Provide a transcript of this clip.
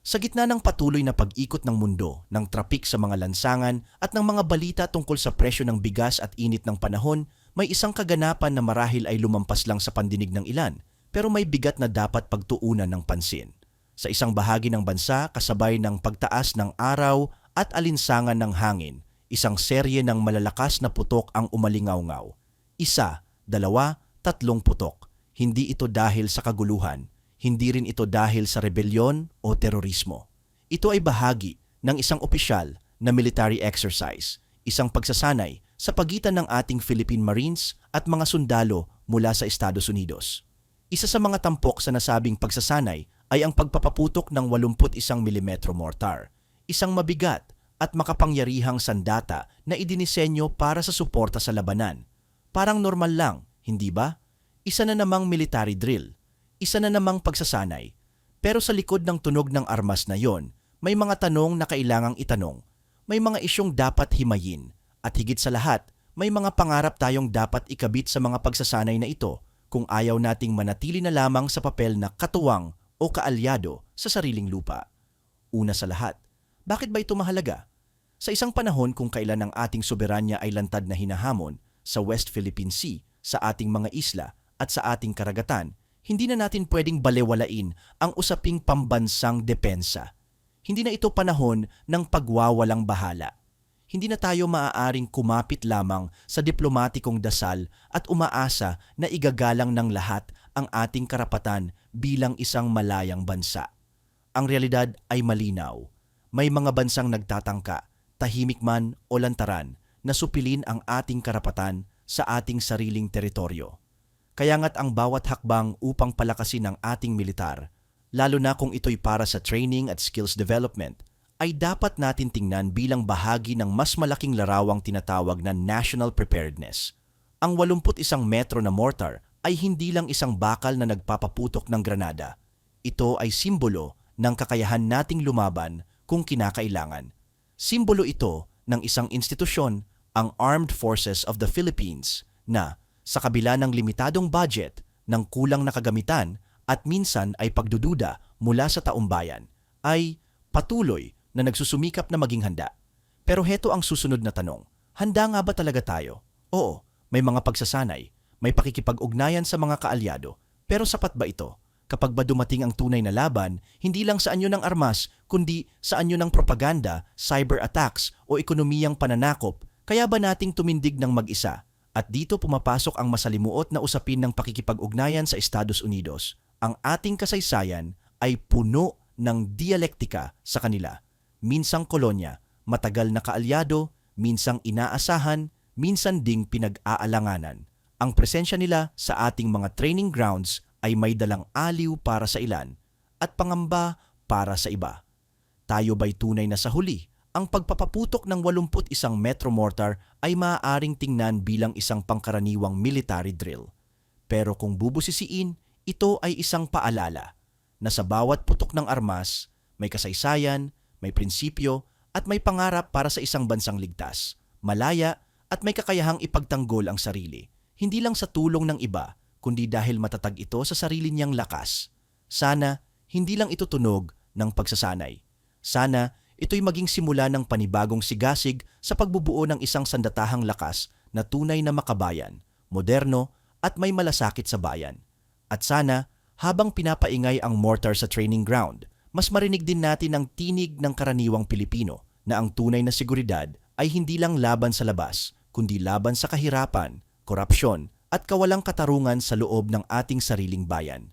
Sa gitna ng patuloy na pag-ikot ng mundo, ng trapik sa mga lansangan at ng mga balita tungkol sa presyo ng bigas at init ng panahon, may isang kaganapan na marahil ay lumampas lang sa pandinig ng ilan, pero may bigat na dapat pagtuunan ng pansin. Sa isang bahagi ng bansa, kasabay ng pagtaas ng araw at alinsangan ng hangin, isang serye ng malalakas na putok ang umalingaw-ngaw. Isa, dalawa, tatlong putok. Hindi ito dahil sa kaguluhan. Hindi rin ito dahil sa rebelyon o terorismo. Ito ay bahagi ng isang opisyal na military exercise, isang pagsasanay sa pagitan ng ating Philippine Marines at mga sundalo mula sa Estados Unidos. Isa sa mga tampok sa nasabing pagsasanay ay ang pagpapaputok ng 81 mm mortar, isang mabigat at makapangyarihang sandata na idinisenyo para sa suporta sa labanan. Parang normal lang, hindi ba? Isa na namang military drill. Isa na namang pagsasanay. Pero sa likod ng tunog ng armas na yon, may mga tanong na kailangang itanong. May mga isyong dapat himayin. At higit sa lahat, may mga pangarap tayong dapat ikabit sa mga pagsasanay na ito kung ayaw nating manatili na lamang sa papel na katuwang o kaalyado sa sariling lupa. Una sa lahat, bakit ba ito mahalaga? Sa isang panahon kung kailan ang ating soberanya ay lantad na hinahamon sa West Philippine Sea, sa ating mga isla at sa ating karagatan, hindi na natin pwedeng balewalain ang usaping pambansang depensa. Hindi na ito panahon ng pagwawalang bahala. Hindi na tayo maaaring kumapit lamang sa diplomatikong dasal at umaasa na igagalang ng lahat ang ating karapatan bilang isang malayang bansa. Ang realidad ay malinaw. May mga bansang nagtatangka, tahimik man o lantaran, na supilin ang ating karapatan sa ating sariling teritoryo. Kaya nga't ang bawat hakbang upang palakasin ang ating militar, lalo na kung ito'y para sa training at skills development, ay dapat natin tingnan bilang bahagi ng mas malaking larawang tinatawag na national preparedness. Ang 81 metro na mortar ay hindi lang isang bakal na nagpapaputok ng granada. Ito ay simbolo ng kakayahan nating lumaban kung kinakailangan. Simbolo ito ng isang institusyon, ang Armed Forces of the Philippines, na sa kabila ng limitadong budget, ng kulang na kagamitan at minsan ay pagdududa mula sa taumbayan, ay patuloy na nagsusumikap na maging handa. Pero heto ang susunod na tanong, handa nga ba talaga tayo? Oo, may mga pagsasanay, may pakikipag-ugnayan sa mga kaalyado, pero sapat ba ito? Kapag ba dumating ang tunay na laban, hindi lang sa anyo ng armas, kundi sa anyo ng propaganda, cyber attacks o ekonomiyang pananakop, kaya ba nating tumindig ng mag-isa? At dito pumapasok ang masalimuot na usapin ng pakikipag-ugnayan sa Estados Unidos. Ang ating kasaysayan ay puno ng dialektika sa kanila. Minsang kolonya, matagal na kaalyado, minsang inaasahan, minsan ding pinag-aalanganan. Ang presensya nila sa ating mga training grounds ay may dalang aliw para sa ilan at pangamba para sa iba. Tayo ba'y tunay na sa huli? Ang pagpapaputok ng 81 metro mortar ay maaaring tingnan bilang isang pangkaraniwang military drill. Pero kung bubusisiin, ito ay isang paalala na sa bawat putok ng armas, may kasaysayan, may prinsipyo at may pangarap para sa isang bansang ligtas, malaya at may kakayahang ipagtanggol ang sarili. Hindi lang sa tulong ng iba, kundi dahil matatag ito sa sarili niyang lakas. Sana hindi lang ito tunog ng pagsasanay. Sana ito'y maging simula ng panibagong sigasig sa pagbubuo ng isang sandatahang lakas na tunay na makabayan, moderno at may malasakit sa bayan. At sana, habang pinapaingay ang mortar sa training ground, mas marinig din natin ang tinig ng karaniwang Pilipino na ang tunay na seguridad ay hindi lang laban sa labas, kundi laban sa kahirapan, korupsyon at kawalang katarungan sa loob ng ating sariling bayan.